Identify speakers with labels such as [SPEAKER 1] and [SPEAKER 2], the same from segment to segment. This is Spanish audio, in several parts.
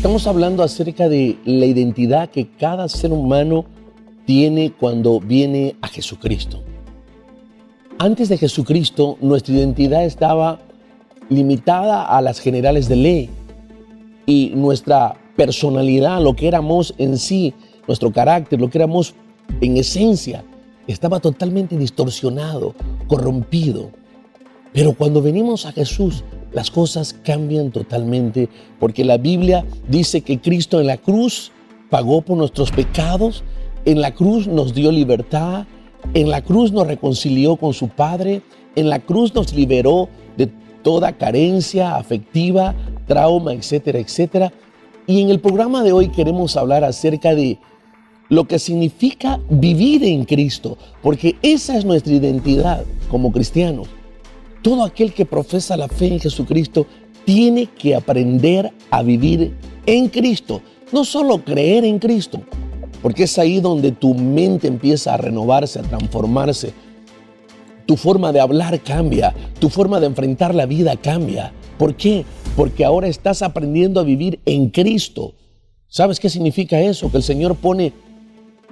[SPEAKER 1] Estamos hablando acerca de la identidad que cada ser humano tiene cuando viene a Jesucristo. Antes de Jesucristo, nuestra identidad estaba limitada a las generales de ley y nuestra personalidad, lo que éramos en sí, nuestro carácter, lo que éramos en esencia, estaba totalmente distorsionado, corrompido. Pero cuando venimos a Jesús, las cosas cambian totalmente, porque la Biblia dice que Cristo en la cruz pagó por nuestros pecados, en la cruz nos dio libertad, en la cruz nos reconcilió con su Padre, en la cruz nos liberó de toda carencia afectiva, trauma, etcétera, etcétera. Y en el programa de hoy queremos hablar acerca de lo que significa vivir en Cristo, porque esa es nuestra identidad como cristianos. Todo aquel que profesa la fe en Jesucristo tiene que aprender a vivir en Cristo, no solo creer en Cristo, porque es ahí donde tu mente empieza a renovarse, a transformarse. Tu forma de hablar cambia, tu forma de enfrentar la vida cambia. ¿Por qué? Porque ahora estás aprendiendo a vivir en Cristo. ¿Sabes qué significa eso? Que el Señor pone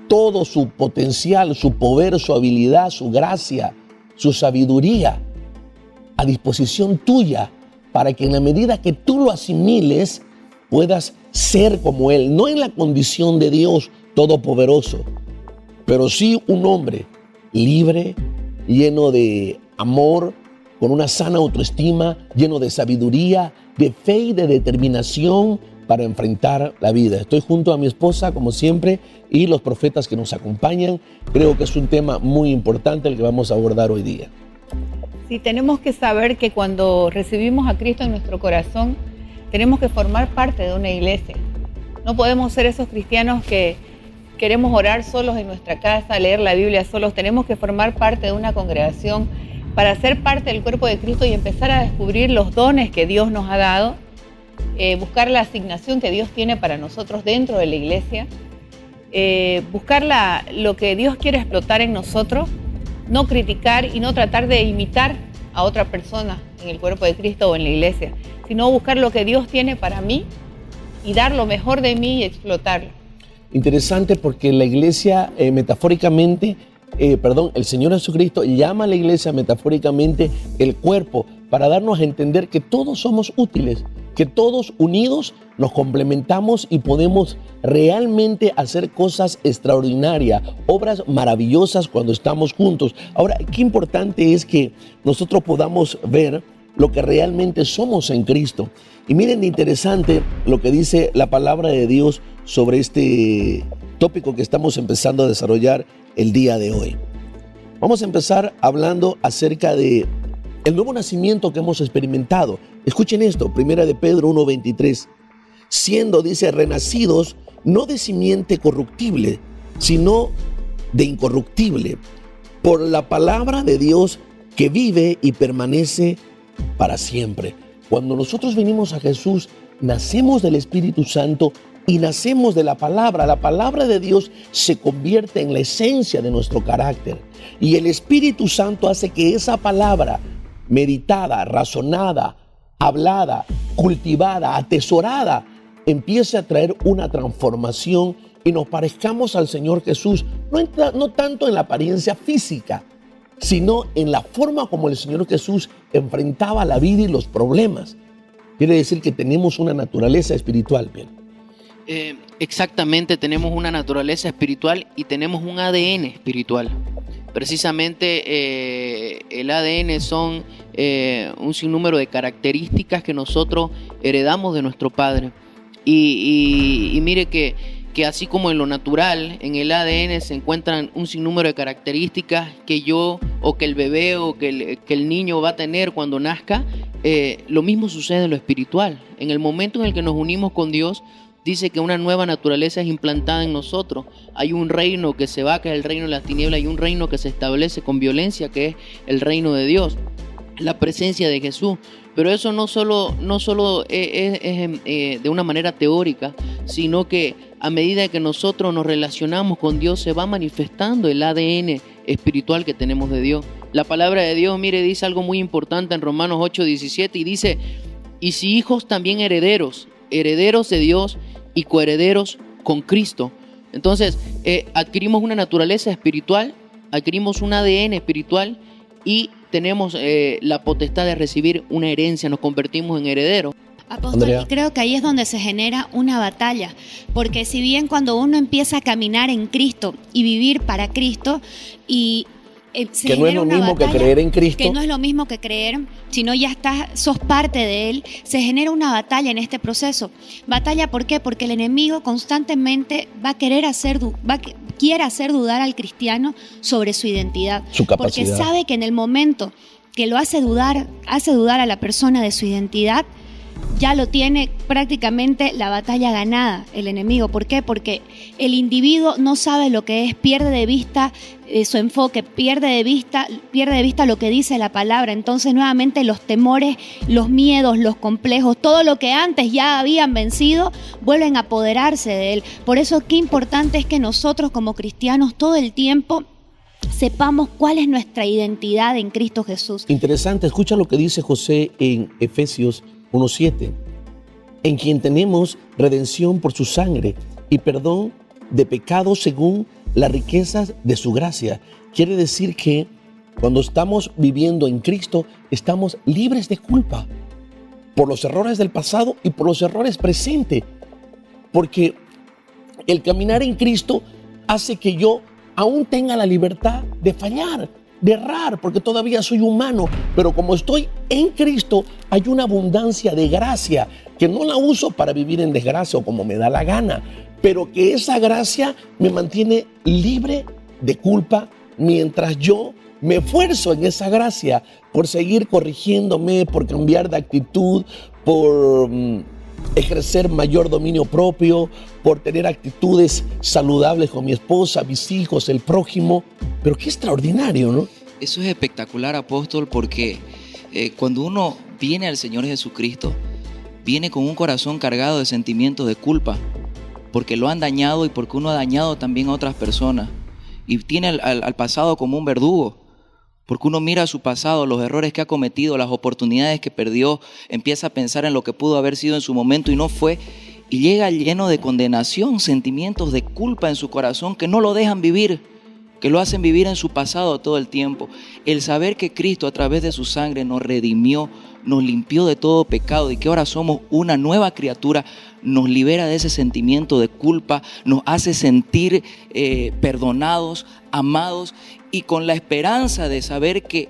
[SPEAKER 1] todo su potencial, su poder, su habilidad, su gracia, su sabiduría a disposición tuya para que en la medida que tú lo asimiles puedas ser como Él, no en la condición de Dios todopoderoso, pero sí un hombre libre, lleno de amor, con una sana autoestima, lleno de sabiduría, de fe y de determinación para enfrentar la vida. Estoy junto a mi esposa, como siempre, y los profetas que nos acompañan. Creo que es un tema muy importante el que vamos a abordar hoy día.
[SPEAKER 2] Sí, tenemos que saber que cuando recibimos a Cristo en nuestro corazón, tenemos que formar parte de una iglesia. No podemos ser esos cristianos que queremos orar solos en nuestra casa, leer la Biblia solos. Tenemos que formar parte de una congregación para ser parte del cuerpo de Cristo y empezar a descubrir los dones que Dios nos ha dado, buscar la asignación que Dios tiene para nosotros dentro de la iglesia, buscar lo que Dios quiere explotar en nosotros, no criticar y no tratar de imitar a otra persona en el cuerpo de Cristo o en la iglesia, sino buscar lo que Dios tiene para mí y dar lo mejor de mí y explotarlo.
[SPEAKER 1] Interesante porque la iglesia metafóricamente, el Señor Jesucristo llama a la iglesia metafóricamente el cuerpo para darnos a entender que todos somos útiles, que todos unidos nos complementamos y podemos realmente hacer cosas extraordinarias, obras maravillosas cuando estamos juntos. Ahora, qué importante es que nosotros podamos ver lo que realmente somos en Cristo. Y miren, interesante lo que dice la palabra de Dios sobre este tópico que estamos empezando a desarrollar el día de hoy. Vamos a empezar hablando acerca de el nuevo nacimiento que hemos experimentado. Escuchen esto, 1 de Pedro 1:23. Siendo, dice, renacidos no de simiente corruptible, sino de incorruptible, por la palabra de Dios que vive y permanece para siempre. Cuando nosotros venimos a Jesús, nacemos del Espíritu Santo y nacemos de la palabra. La palabra de Dios se convierte en la esencia de nuestro carácter. Y el Espíritu Santo hace que esa palabra meditada, razonada, hablada, cultivada, atesorada, empiece a traer una transformación y nos parezcamos al Señor Jesús, no tanto en la apariencia física, sino en la forma como el Señor Jesús enfrentaba la vida y los problemas. Quiere decir que tenemos una naturaleza espiritual, bien.
[SPEAKER 3] Exactamente, tenemos una naturaleza espiritual y tenemos un ADN espiritual. Precisamente el ADN son un sinnúmero de características que nosotros heredamos de nuestro Padre. Y mire que así como en lo natural, en el ADN se encuentran un sinnúmero de características que yo o que el bebé o que el niño va a tener cuando nazca, lo mismo sucede en lo espiritual. En el momento en el que nos unimos con Dios, dice que una nueva naturaleza es implantada en nosotros. Hay un reino que se va, que es el reino de las tinieblas, y un reino que se establece con violencia, que es el reino de Dios, la presencia de Jesús. Pero eso no solo es de una manera teórica, sino que a medida que nosotros nos relacionamos con Dios, se va manifestando el ADN espiritual que tenemos de Dios. La palabra de Dios, mire, dice algo muy importante en Romanos 8:17 y dice: y si hijos, también herederos, herederos de Dios y coherederos con Cristo. Entonces, adquirimos una naturaleza espiritual, adquirimos un ADN espiritual y tenemos la potestad de recibir una herencia, nos convertimos en herederos.
[SPEAKER 4] Apóstol, y creo que ahí es donde se genera una batalla, porque si bien cuando uno empieza a caminar en Cristo y vivir para Cristo, y
[SPEAKER 1] que no es lo mismo que creer en Cristo,
[SPEAKER 4] que no es lo mismo que creer, sino ya sos parte de Él, se genera una batalla en este proceso. ¿Batalla por qué? Porque el enemigo constantemente quiere hacer dudar al cristiano sobre su identidad,
[SPEAKER 1] su capacidad.
[SPEAKER 4] Porque sabe que en el momento que lo hace dudar a la persona de su identidad, ya lo tiene prácticamente la batalla ganada el enemigo. ¿Por qué? Porque el individuo no sabe lo que es, pierde de vista su enfoque, pierde de vista lo que dice la palabra. Entonces nuevamente los temores, los miedos, los complejos, todo lo que antes ya habían vencido, vuelven a apoderarse de él. Por eso qué importante es que nosotros como cristianos todo el tiempo sepamos cuál es nuestra identidad en Cristo Jesús.
[SPEAKER 1] Interesante, escucha lo que dice José en Efesios 1:7, en quien tenemos redención por su sangre y perdón de pecados según las riquezas de su gracia. Quiere decir que cuando estamos viviendo en Cristo, estamos libres de culpa por los errores del pasado y por los errores presentes, porque el caminar en Cristo hace que yo aún tenga la libertad de fallar, de errar, porque todavía soy humano, pero como estoy en Cristo, hay una abundancia de gracia que no la uso para vivir en desgracia o como me da la gana, pero que esa gracia me mantiene libre de culpa mientras yo me esfuerzo en esa gracia por seguir corrigiéndome, por cambiar de actitud, por ejercer mayor dominio propio, por tener actitudes saludables con mi esposa, mis hijos, el prójimo. Pero qué extraordinario, ¿no?
[SPEAKER 5] Eso es espectacular, apóstol, porque cuando uno viene al Señor Jesucristo, viene con un corazón cargado de sentimientos de culpa, porque lo han dañado y porque uno ha dañado también a otras personas. Y tiene al pasado como un verdugo, porque uno mira su pasado, los errores que ha cometido, las oportunidades que perdió, empieza a pensar en lo que pudo haber sido en su momento y no fue, y llega lleno de condenación, sentimientos de culpa en su corazón que no lo dejan vivir, que lo hacen vivir en su pasado todo el tiempo. El saber que Cristo a través de su sangre nos redimió, nos limpió de todo pecado y que ahora somos una nueva criatura, nos libera de ese sentimiento de culpa, nos hace sentir perdonados, amados y con la esperanza de saber que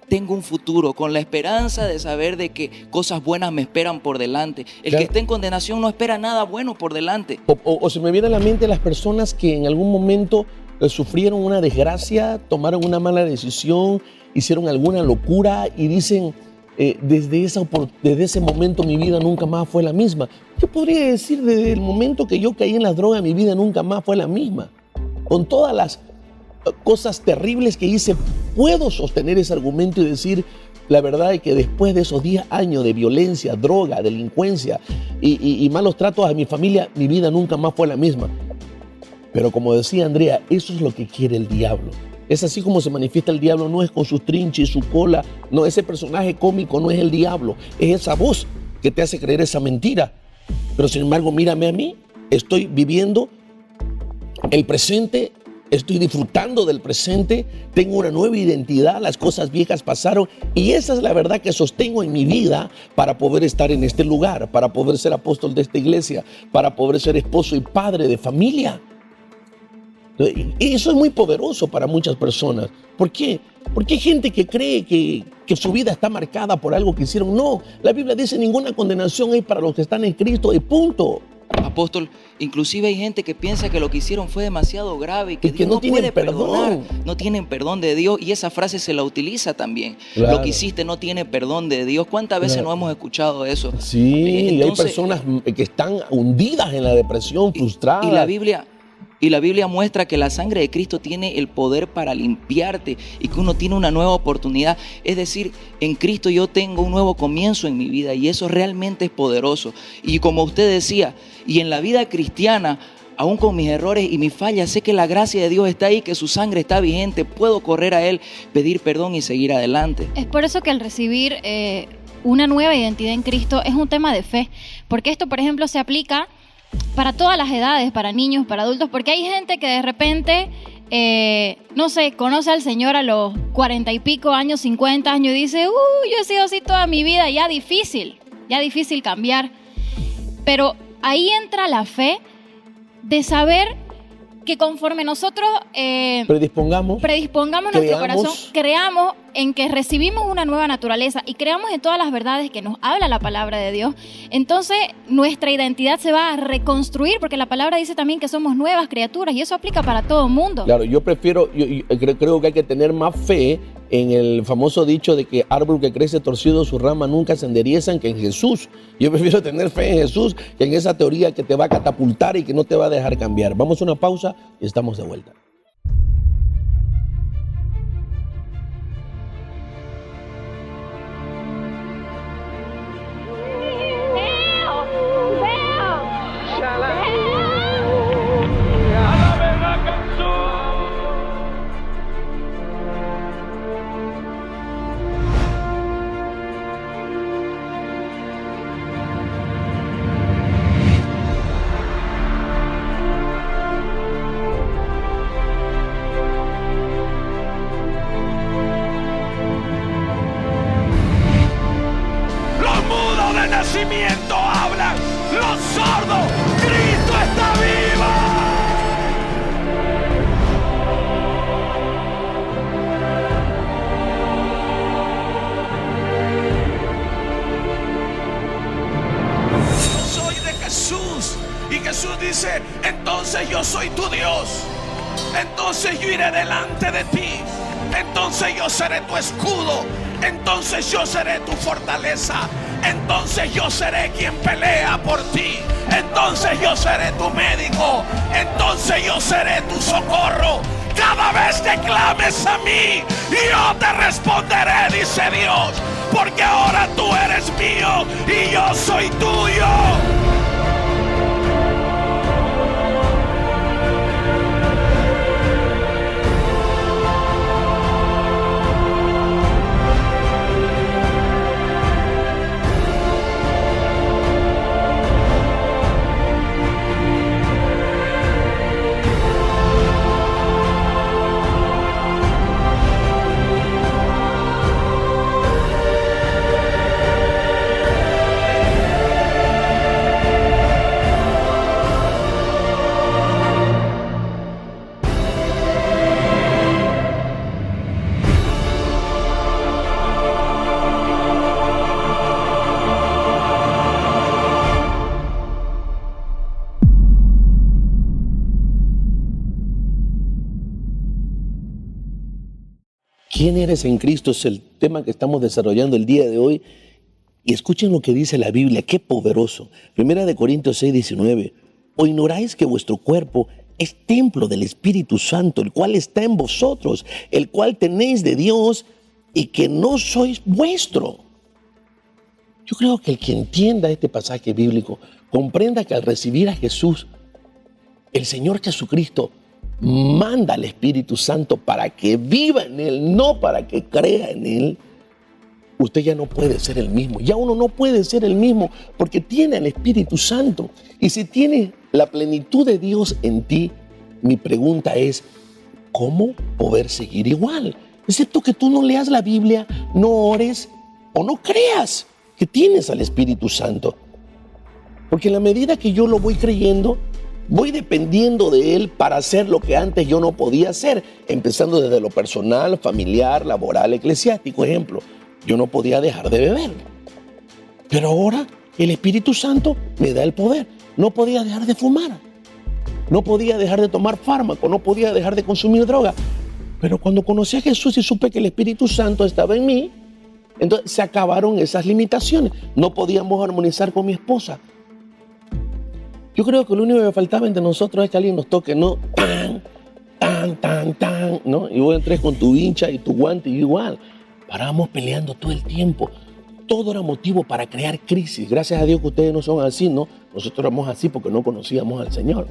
[SPEAKER 5] tengo un futuro, con la esperanza de saber de que cosas buenas me esperan por delante. El
[SPEAKER 1] Claro.
[SPEAKER 5] que esté en condenación no espera nada bueno por delante.
[SPEAKER 1] O se me viene a la mente las personas que en algún momento sufrieron una desgracia, tomaron una mala decisión, hicieron alguna locura y dicen, desde ese momento mi vida nunca más fue la misma. Yo podría decir, desde el momento que yo caí en las drogas, mi vida nunca más fue la misma. Con todas las cosas terribles que hice, puedo sostener ese argumento y decir, la verdad es que después de esos 10 años de violencia, droga, delincuencia y malos tratos a mi familia, mi vida nunca más fue la misma. Pero como decía Andrea, eso es lo que quiere el diablo. Es así como se manifiesta el diablo, no es con sus trinches y su cola, no, ese personaje cómico no es el diablo, es esa voz que te hace creer esa mentira. Pero sin embargo, mírame a mí, estoy viviendo el presente, estoy disfrutando del presente, tengo una nueva identidad, las cosas viejas pasaron y esa es la verdad que sostengo en mi vida para poder estar en este lugar, para poder ser apóstol de esta iglesia, para poder ser esposo y padre de familia. Y eso es muy poderoso para muchas personas. ¿Por qué? Porque hay gente que cree que su vida está marcada por algo que hicieron. No, la Biblia dice ninguna condenación hay para los que están en Cristo y punto.
[SPEAKER 5] Apóstol, inclusive hay gente que piensa que lo que hicieron fue demasiado grave y que
[SPEAKER 1] Y que
[SPEAKER 5] Dios
[SPEAKER 1] no
[SPEAKER 5] no
[SPEAKER 1] tienen
[SPEAKER 5] puede perdonar,
[SPEAKER 1] perdón.
[SPEAKER 5] no tienen perdón de Dios y esa frase se la utiliza también.
[SPEAKER 1] Claro.
[SPEAKER 5] Lo que hiciste no tiene perdón de Dios. ¿Cuántas veces
[SPEAKER 1] Claro.
[SPEAKER 5] no hemos escuchado eso?
[SPEAKER 1] Sí, y hay
[SPEAKER 5] Entonces,
[SPEAKER 1] personas que están hundidas en la depresión, frustradas.
[SPEAKER 5] Y la Biblia muestra que la sangre de Cristo tiene el poder para limpiarte y que uno tiene una nueva oportunidad. Es decir, en Cristo yo tengo un nuevo comienzo en mi vida y eso realmente es poderoso. Y como usted decía, y en la vida cristiana, aún con mis errores y mis fallas, sé que la gracia de Dios está ahí, que su sangre está vigente, puedo correr a Él, pedir perdón y seguir adelante.
[SPEAKER 4] Es por eso que al recibir
[SPEAKER 6] una nueva identidad en Cristo es un tema de fe, porque esto, por ejemplo, se aplica para todas las edades, para niños, para adultos, porque hay gente que de repente, no sé, conoce al Señor a los 40 y pico años, 50 años y dice, yo he sido así toda mi vida, ya difícil cambiar. Pero ahí entra la fe de saber que conforme nosotros predispongamos nuestro corazón, creamos en que recibimos una nueva naturaleza y creamos en todas las verdades que nos habla la palabra de Dios, entonces nuestra identidad se va a reconstruir, porque la palabra dice también que somos nuevas criaturas y eso aplica para todo el mundo.
[SPEAKER 1] Claro, yo creo que hay que tener más fe en el famoso dicho de que árbol que crece torcido, sus ramas nunca se enderezan, que en Jesús. Yo prefiero tener fe en Jesús que en esa teoría que te va a catapultar y que no te va a dejar cambiar. Vamos a una pausa y estamos de vuelta.
[SPEAKER 7] Hablan los sordos, Cristo está vivo. Yo soy de Jesús y Jesús dice, entonces yo soy tu Dios, entonces yo iré delante de ti, entonces yo seré tu escudo, entonces yo seré tu fortaleza. Entonces yo seré quien pelea por ti. Entonces yo seré tu médico. Entonces yo seré tu socorro. Cada vez que clames a mí, yo te responderé, dice Dios. Porque ahora tú eres mío y yo soy tuyo.
[SPEAKER 1] ¿Quién eres en Cristo? Es el tema que estamos desarrollando el día de hoy. Y escuchen lo que dice la Biblia, qué poderoso. 1 Corintios 6:19. ¿O ignoráis que vuestro cuerpo es templo del Espíritu Santo, el cual está en vosotros, el cual tenéis de Dios y que no sois vuestro? Yo creo que el que entienda este pasaje bíblico comprenda que al recibir a Jesús, el Señor Jesucristo manda al Espíritu Santo para que viva en Él, no para que crea en Él. Usted ya no puede ser el mismo. Ya uno no puede ser el mismo porque tiene al Espíritu Santo. Y si tiene la plenitud de Dios en ti, mi pregunta es, ¿cómo poder seguir igual? Excepto que tú no leas la Biblia, no ores o no creas que tienes al Espíritu Santo. Porque en la medida que yo lo voy creyendo, voy dependiendo de Él para hacer lo que antes yo no podía hacer, empezando desde lo personal, familiar, laboral, eclesiástico. Ejemplo, yo no podía dejar de beber, pero ahora el Espíritu Santo me da el poder. No podía dejar de fumar, no podía dejar de tomar fármaco, no podía dejar de consumir droga. Pero cuando conocí a Jesús y supe que el Espíritu Santo estaba en mí, entonces se acabaron esas limitaciones. No podíamos armonizar con mi esposa. Yo creo que lo único que faltaba entre nosotros es que alguien nos toque, ¿no? Tan, ¿no? Y vos entres con tu hincha y tu guante y igual. Parábamos peleando todo el tiempo. Todo era motivo para crear crisis. Gracias a Dios que ustedes no son así, ¿no? Nosotros éramos así porque no conocíamos al Señor.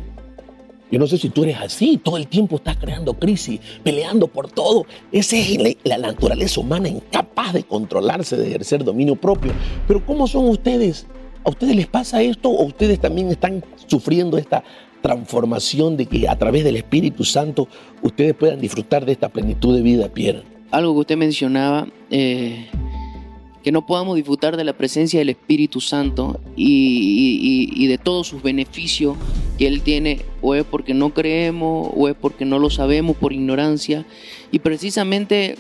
[SPEAKER 1] Yo no sé si tú eres así, todo el tiempo estás creando crisis, peleando por todo. Esa es la naturaleza humana, incapaz de controlarse, de ejercer dominio propio. Pero ¿cómo son ustedes? ¿A ustedes les pasa esto o ustedes también están sufriendo esta transformación de que a través del Espíritu Santo ustedes puedan disfrutar de esta plenitud de vida, Pierre?
[SPEAKER 3] Algo que usted mencionaba, que no podamos disfrutar de la presencia del Espíritu Santo y de todos sus beneficios que Él tiene, o es porque no creemos, o es porque no lo sabemos por ignorancia. Y precisamente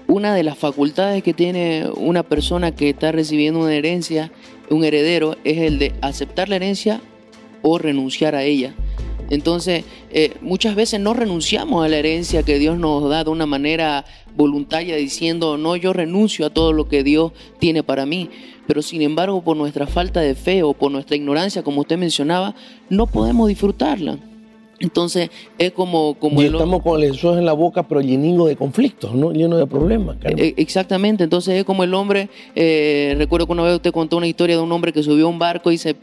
[SPEAKER 3] una de las facultades que tiene una persona que está recibiendo una herencia, un heredero, es el de aceptar la herencia o renunciar a ella. Entonces, muchas veces no renunciamos a la herencia que Dios nos da de una manera voluntaria, diciendo, no, yo renuncio a todo lo que Dios tiene para mí. Pero sin embargo, por nuestra falta de fe o por nuestra ignorancia, como usted mencionaba, no podemos disfrutarla. Entonces, es como
[SPEAKER 1] y estamos con el Jesús en la boca, pero lleno de conflictos, ¿no? Lleno de problemas.
[SPEAKER 3] Exactamente. Entonces, es como el hombre, recuerdo que una vez usted contó una historia de un hombre que subió a un barco y se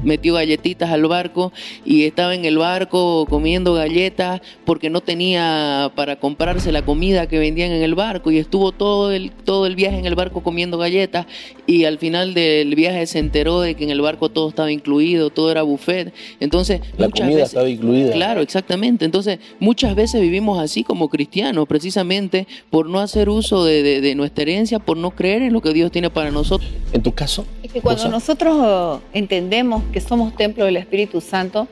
[SPEAKER 3] metió galletitas al barco y estaba en el barco comiendo galletas porque no tenía para comprarse la comida que vendían en el barco, y estuvo todo el viaje en el barco comiendo galletas, y al final del viaje se enteró de que en el barco todo estaba incluido, todo era buffet. Entonces
[SPEAKER 1] la comida estaba incluida.
[SPEAKER 3] Claro, exactamente. Entonces muchas veces vivimos así como cristianos, precisamente por no hacer uso de nuestra herencia, por no creer en lo que Dios tiene para nosotros.
[SPEAKER 1] ¿En tu caso?
[SPEAKER 2] Es que cuando nosotros entendemos que somos templo del Espíritu Santo,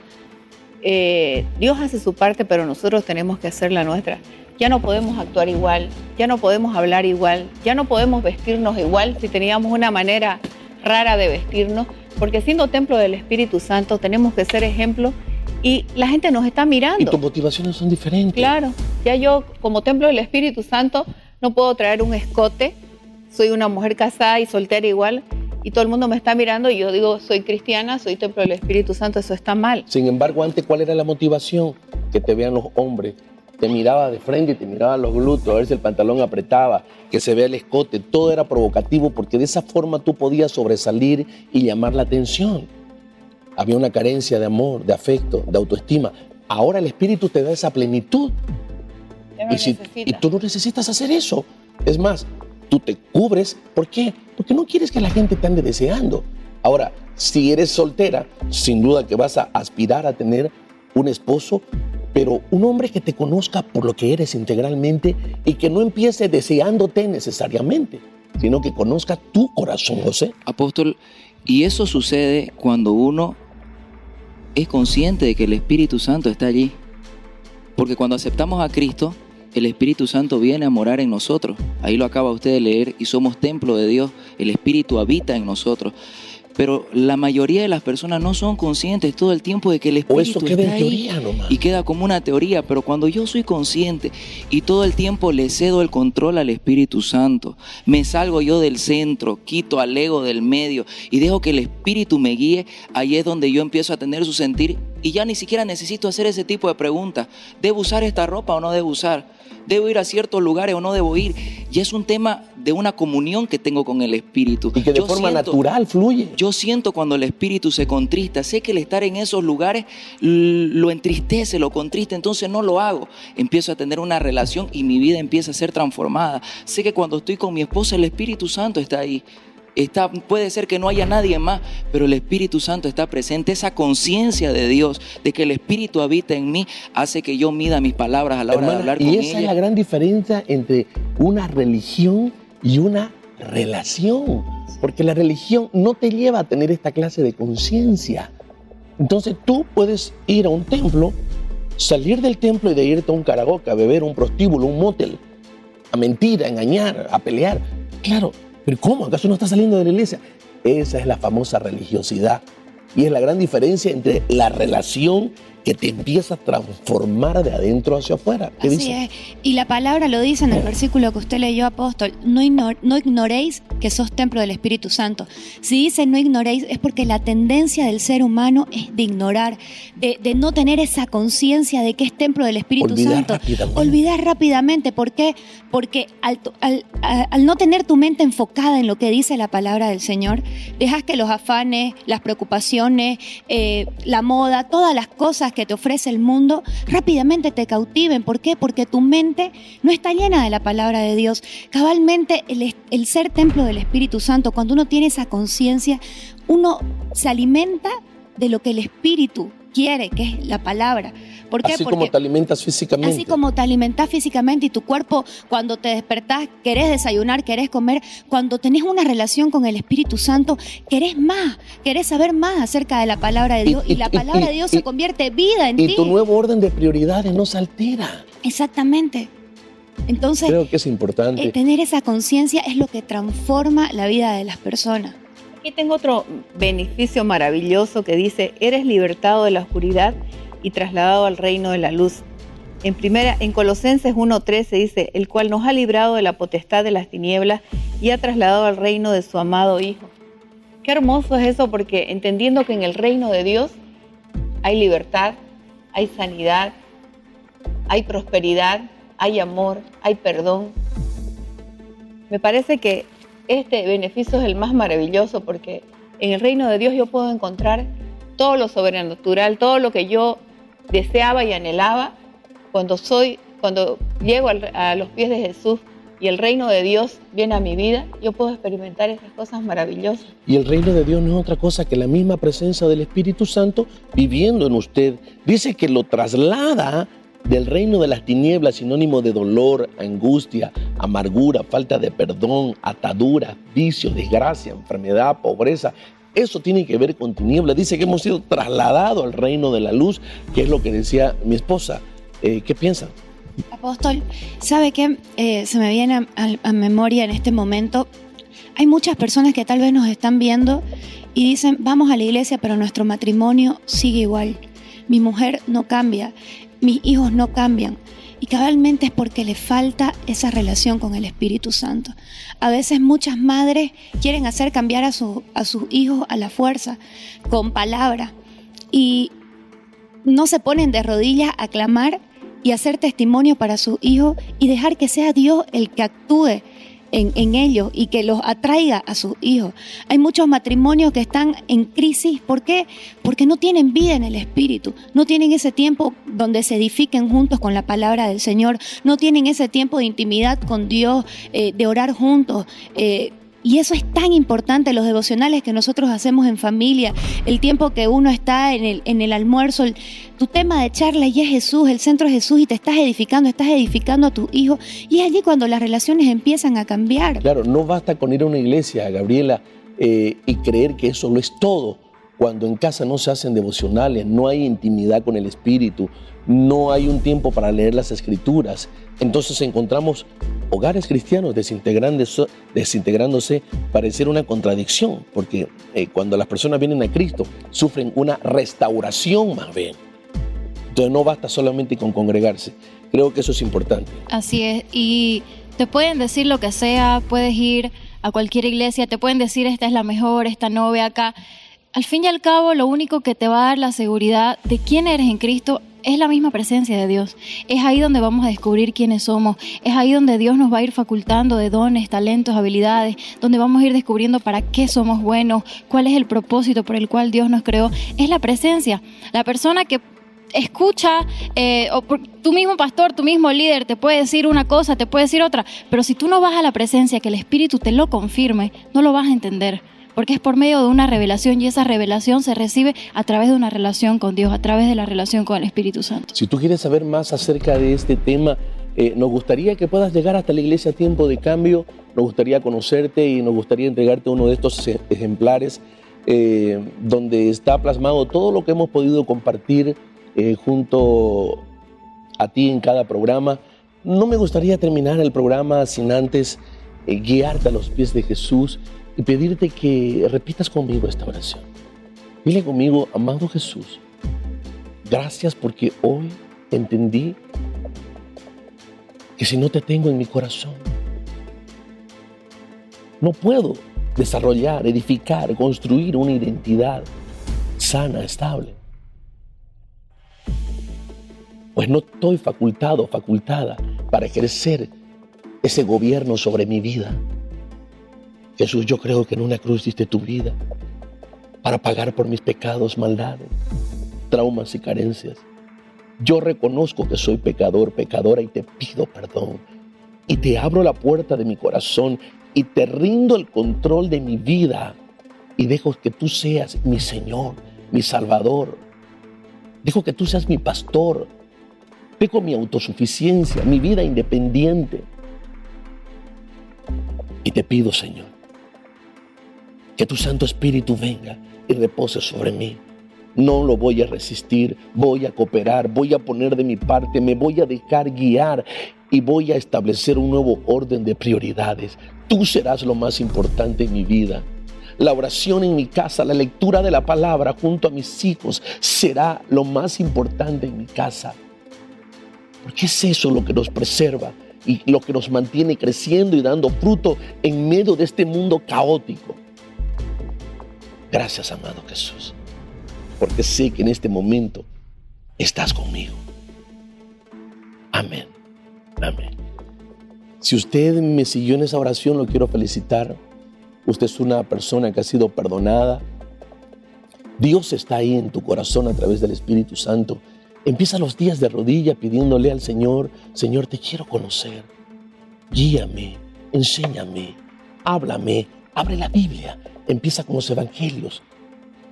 [SPEAKER 2] Dios hace su parte, pero nosotros tenemos que hacer la nuestra. Ya no podemos actuar igual, ya no podemos hablar igual, ya no podemos vestirnos igual si teníamos una manera rara de vestirnos, porque siendo templo del Espíritu Santo tenemos que ser ejemplo y la gente nos está mirando.
[SPEAKER 1] Y tus motivaciones son diferentes.
[SPEAKER 2] Claro, ya yo como templo del Espíritu Santo no puedo traer un escote, soy una mujer casada y soltera igual, y todo el mundo me está mirando y yo digo, soy cristiana, soy templo del Espíritu Santo, eso está mal.
[SPEAKER 1] Sin embargo, antes, ¿cuál era la motivación? Que te vean los hombres. Te miraba de frente y te miraba los glúteos, a ver si el pantalón apretaba, que se vea el escote. Todo era provocativo porque de esa forma tú podías sobresalir y llamar la atención. Había una carencia de amor, de afecto, de autoestima. Ahora el Espíritu te da esa plenitud.
[SPEAKER 2] Ya no
[SPEAKER 1] Y tú no necesitas hacer eso. Es más, tú te cubres. ¿Por qué? Porque no quieres que la gente te ande deseando. Ahora, si eres soltera, sin duda que vas a aspirar a tener un esposo, pero un hombre que te conozca por lo que eres integralmente y que no empiece deseándote necesariamente, sino que conozca tu corazón, José.
[SPEAKER 5] Apóstol, y eso sucede cuando uno es consciente de que el Espíritu Santo está allí. Porque cuando aceptamos a Cristo, el Espíritu Santo viene a morar en nosotros. Ahí lo acaba usted de leer, y somos templo de Dios. El Espíritu habita en nosotros. Pero la mayoría de las personas no son conscientes todo el tiempo de que el Espíritu
[SPEAKER 1] queda
[SPEAKER 5] está
[SPEAKER 1] en
[SPEAKER 5] ahí,
[SPEAKER 1] teoría nomás.
[SPEAKER 5] y queda como una teoría. Pero cuando yo soy consciente y todo el tiempo le cedo el control al Espíritu Santo, me salgo yo del centro, quito al ego del medio y dejo que el Espíritu me guíe, ahí es donde yo empiezo a tener su sentir, y ya ni siquiera necesito hacer ese tipo de preguntas. ¿Debo usar esta ropa o no debo usar? ¿Debo ir a ciertos lugares o no debo ir? Y es un tema de una comunión que tengo con el Espíritu.
[SPEAKER 1] Y que de forma natural fluye.
[SPEAKER 5] Yo siento cuando el Espíritu se contrista. Sé que el estar en esos lugares lo entristece, lo contrista, entonces no lo hago. Empiezo a tener una relación y mi vida empieza a ser transformada. Sé que cuando estoy con mi esposa, el Espíritu Santo está ahí. Puede ser que no haya nadie más, pero el Espíritu Santo está presente. Esa conciencia de Dios, de que el Espíritu habita en mí, hace que yo mida mis palabras a la hora de hablar con ella.
[SPEAKER 1] Y esa es la gran diferencia entre una religión y una relación. Porque la religión no te lleva a tener esta clase de conciencia. Entonces tú puedes ir a un templo, salir del templo y de irte a un karaoke, a beber, un prostíbulo, un motel, a mentir, a engañar, a pelear. Claro. ¿Pero cómo? ¿Acaso no está saliendo de la iglesia? Esa es la famosa religiosidad. Y es la gran diferencia entre la relación que te empieza a transformar de adentro hacia afuera. ¿Qué
[SPEAKER 4] Así
[SPEAKER 1] dice?
[SPEAKER 4] es. Y la palabra lo dice en el versículo que usted leyó, apóstol. No ignoréis que sos templo del Espíritu Santo. Si dice no ignoréis, es porque la tendencia del ser humano es de ignorar, de no tener esa conciencia de que es templo del Espíritu Santo. Olvidar rápidamente. ¿Por qué? Porque al no tener tu mente enfocada en lo que dice la palabra del Señor, dejas que los afanes, las preocupaciones, la moda, todas las cosas que te ofrece el mundo rápidamente te cautiven. ¿Por qué? Porque tu mente no está llena de la palabra de Dios. Cabalmente el ser templo del Espíritu Santo, cuando uno tiene esa conciencia, uno se alimenta de lo que el Espíritu quiere, que es la palabra. ¿Por qué?
[SPEAKER 1] Así
[SPEAKER 4] Porque
[SPEAKER 1] como te alimentas físicamente.
[SPEAKER 4] así como te alimentás físicamente y tu cuerpo, cuando te despertás, querés desayunar, querés comer, cuando tenés una relación con el Espíritu Santo, querés más, querés saber más acerca de la palabra de Dios y la palabra de Dios se convierte vida en ti.
[SPEAKER 1] Y tu nuevo orden de prioridades no se altera.
[SPEAKER 4] Exactamente. Entonces,
[SPEAKER 1] Creo que es importante.
[SPEAKER 4] tener esa conciencia es lo que transforma la vida de las personas.
[SPEAKER 2] Aquí tengo otro beneficio maravilloso que dice: eres libertado de la oscuridad y trasladado al reino de la luz. En Colosenses 1:13 dice: el cual nos ha librado de la potestad de las tinieblas y ha trasladado al reino de su amado Hijo. Qué hermoso es eso, porque entendiendo que en el reino de Dios hay libertad, hay sanidad, hay prosperidad, hay amor, hay perdón. Me parece que este beneficio es el más maravilloso, porque en el reino de Dios yo puedo encontrar todo lo sobrenatural, todo lo que yo deseaba y anhelaba. Cuando llego a los pies de Jesús y el reino de Dios viene a mi vida, yo puedo experimentar esas cosas maravillosas.
[SPEAKER 1] Y el reino de Dios no es otra cosa que la misma presencia del Espíritu Santo viviendo en usted. Dice que lo traslada del reino de las tinieblas, sinónimo de dolor, angustia, amargura, falta de perdón, atadura, vicio, desgracia, enfermedad, pobreza. Eso tiene que ver con tinieblas. Dice que hemos sido trasladados al reino de la luz, que es lo que decía mi esposa. ¿Qué piensan?
[SPEAKER 4] Apóstol, ¿sabe qué? Se me viene a memoria en este momento. Hay muchas personas que tal vez nos están viendo y dicen: vamos a la iglesia, pero nuestro matrimonio sigue igual. Mi mujer no cambia, mis hijos no cambian. Y cabalmente es porque le falta esa relación con el Espíritu Santo. A veces muchas madres quieren hacer cambiar a sus hijos a la fuerza, con palabras, y no se ponen de rodillas a clamar y hacer testimonio para sus hijos y dejar que sea Dios el que actúe en ellos y que los atraiga a sus hijos. Hay muchos matrimonios que están en crisis. ¿Por qué? Porque no tienen vida en el Espíritu, no tienen ese tiempo donde se edifiquen juntos con la palabra del Señor, no tienen ese tiempo de intimidad con Dios, de orar juntos. Y eso es tan importante, los devocionales que nosotros hacemos en familia, el tiempo que uno está en el almuerzo, tu tema de charla y es Jesús, el centro es Jesús, y te estás edificando a tus hijos, y es allí cuando las relaciones empiezan a cambiar.
[SPEAKER 1] Claro, no basta con ir a una iglesia, Gabriela, y creer que eso lo es todo. Cuando en casa no se hacen devocionales, no hay intimidad con el Espíritu, no hay un tiempo para leer las Escrituras, entonces encontramos hogares cristianos desintegrándose. Pareciera una contradicción, porque cuando las personas vienen a Cristo sufren una restauración más bien. Entonces no basta solamente con congregarse. Creo que eso es importante.
[SPEAKER 6] Así es, y te pueden decir lo que sea, puedes ir a cualquier iglesia, te pueden decir esta es la mejor, esta no, ve acá. Al fin y al cabo, lo único que te va a dar la seguridad de quién eres en Cristo es la misma presencia de Dios. Es ahí donde vamos a descubrir quiénes somos. Es ahí donde Dios nos va a ir facultando de dones, talentos, habilidades, donde vamos a ir descubriendo para qué somos buenos, cuál es el propósito por el cual Dios nos creó. Es la presencia. La persona que escucha, tu mismo pastor, tu mismo líder te puede decir una cosa, te puede decir otra, pero si tú no vas a la presencia, que el Espíritu te lo confirme, no lo vas a entender. Porque es por medio de una revelación, y esa revelación se recibe a través de una relación con Dios, a través de la relación con el Espíritu Santo.
[SPEAKER 1] Si tú quieres saber más acerca de este tema, nos gustaría que puedas llegar hasta la iglesia Tiempo de Cambio. Nos gustaría conocerte y nos gustaría entregarte uno de estos ejemplares donde está plasmado todo lo que hemos podido compartir junto a ti en cada programa. No me gustaría terminar el programa sin antes guiarte a los pies de Jesús y pedirte que repitas conmigo esta oración. Dile conmigo: amado Jesús, gracias porque hoy entendí que si no te tengo en mi corazón, no puedo desarrollar, edificar, construir una identidad sana, estable. Pues no estoy facultada para ejercer ese gobierno sobre mi vida. Jesús, yo creo que en una cruz diste tu vida para pagar por mis pecados, maldades, traumas y carencias. Yo reconozco que soy pecador, pecadora, y te pido perdón. Y te abro la puerta de mi corazón y te rindo el control de mi vida. Y dejo que tú seas mi Señor, mi Salvador. Dejo que tú seas mi pastor. Dejo mi autosuficiencia, mi vida independiente. Y te pido, Señor, que tu Santo Espíritu venga y repose sobre mí. No lo voy a resistir, voy a cooperar, voy a poner de mi parte, me voy a dejar guiar y voy a establecer un nuevo orden de prioridades. Tú serás lo más importante en mi vida. La oración en mi casa, la lectura de la palabra junto a mis hijos será lo más importante en mi casa. Porque es eso lo que nos preserva y lo que nos mantiene creciendo y dando fruto en medio de este mundo caótico. Gracias, amado Jesús, porque sé que en este momento estás conmigo. Amén. Amén. Si usted me siguió en esa oración, lo quiero felicitar. Usted es una persona que ha sido perdonada. Dios está ahí en tu corazón a través del Espíritu Santo. Empieza los días de rodilla pidiéndole al Señor: Señor, te quiero conocer. Guíame, enséñame, háblame, abre la Biblia. Empieza con los evangelios.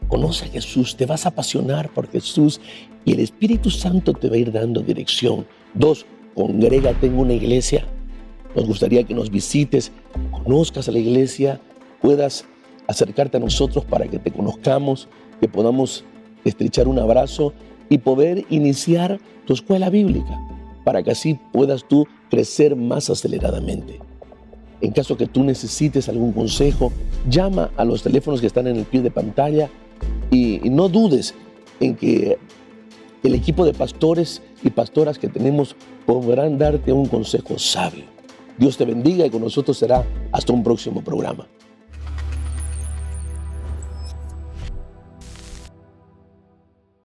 [SPEAKER 1] Conoce a Jesús, te vas a apasionar por Jesús y el Espíritu Santo te va a ir dando dirección. 2, congrégate en una iglesia. Nos gustaría que nos visites, conozcas a la iglesia, puedas acercarte a nosotros para que te conozcamos, que podamos estrechar un abrazo y poder iniciar tu escuela bíblica, para que así puedas tú crecer más aceleradamente. En caso que tú necesites algún consejo, llama a los teléfonos que están en el pie de pantalla y no dudes en que el equipo de pastores y pastoras que tenemos podrán darte un consejo sabio. Dios te bendiga y con nosotros será hasta un próximo programa.